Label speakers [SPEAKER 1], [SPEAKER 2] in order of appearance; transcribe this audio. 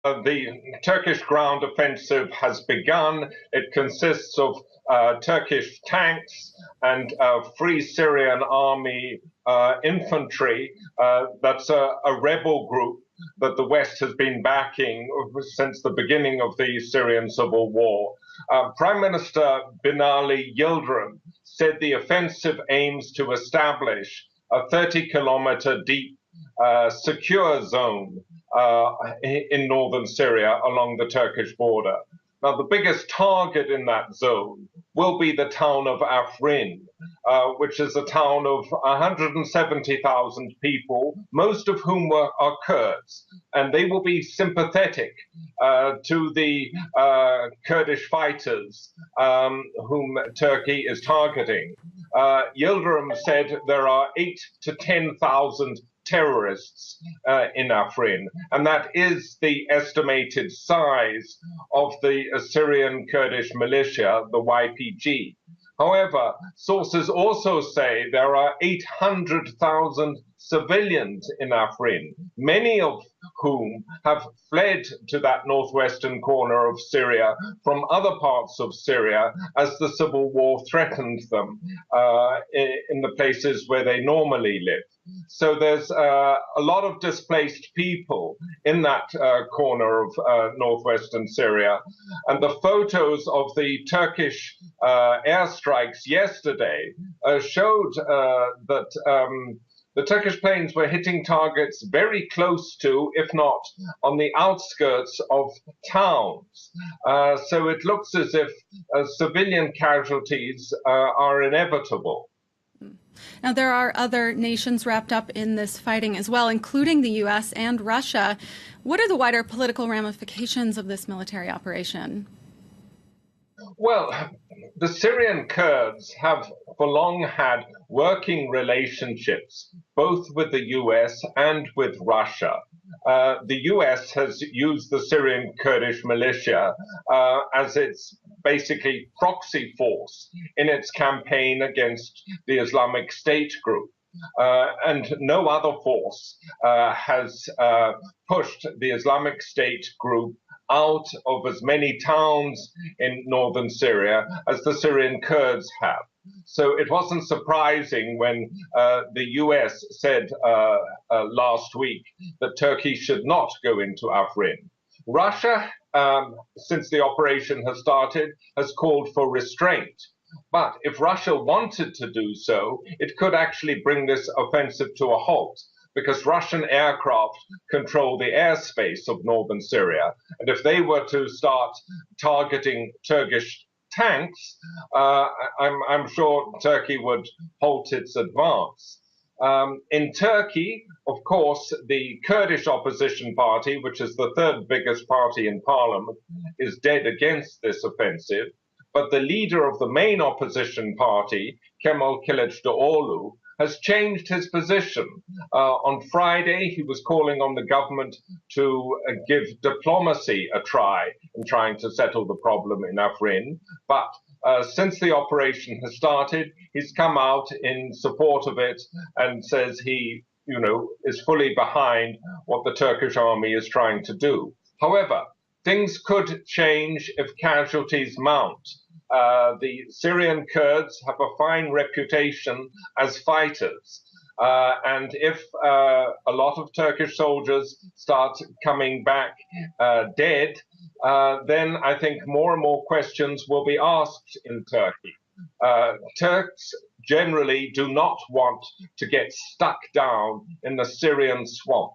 [SPEAKER 1] The Turkish ground offensive has begun. It consists of Turkish tanks and Free Syrian Army infantry. That's a rebel group that the West has been backing since the beginning of the Syrian civil war. Prime Minister Binali Yildirim said the offensive aims to establish a 30-kilometer deep secure zone in northern Syria along the Turkish border. Now, the biggest target in that zone will be the town of Afrin, which is a town of 170,000 people, most of whom are Kurds, and they will be sympathetic to the Kurdish fighters whom Turkey is targeting. Yildirim said there are 8 to 10,000 terrorists in Afrin, and that is the estimated size of the Syrian Kurdish militia, the YPG. However, sources also say there are 800,000 civilians in Afrin, many of whom have fled to that northwestern corner of Syria from other parts of Syria as the civil war threatened them in the places where they normally live. So there's a lot of displaced people in that corner of northwestern Syria. And the photos of the Turkish airstrikes yesterday showed that the Turkish planes were hitting targets very close to, if not on the outskirts of towns. So it looks as if civilian casualties are inevitable.
[SPEAKER 2] Now, there are other nations wrapped up in this fighting as well, including the U.S. and Russia. What are the wider political ramifications of this military operation?
[SPEAKER 1] Well, the Syrian Kurds have for long had working relationships both with the US and with Russia. The US has used the Syrian Kurdish militia as its basically proxy force in its campaign against the Islamic State group. And no other force has pushed the Islamic State group out of as many towns in northern Syria as the Syrian Kurds have. So it wasn't surprising when the US said last week that Turkey should not go into Afrin. Russia, since the operation has started, has called for restraint. But if Russia wanted to do so, it could actually bring this offensive to a halt, because Russian aircraft control the airspace of northern Syria. And if they were to start targeting Turkish tanks, I'm sure Turkey would halt its advance. In Turkey, of course, the Kurdish opposition party, which is the third biggest party in parliament, is dead against this offensive. But the leader of the main opposition party, Kemal Kılıçdaroğlu, has changed his position. On Friday, he was calling on the government to give diplomacy a try in trying to settle the problem in Afrin. But since the operation has started, he's come out in support of it and says he, is fully behind what the Turkish army is trying to do. However, things could change if casualties mount. The Syrian Kurds have a fine reputation as fighters. And if a lot of Turkish soldiers start coming back dead, then I think more and more questions will be asked in Turkey. Turks generally do not want to get stuck down in the Syrian swamp.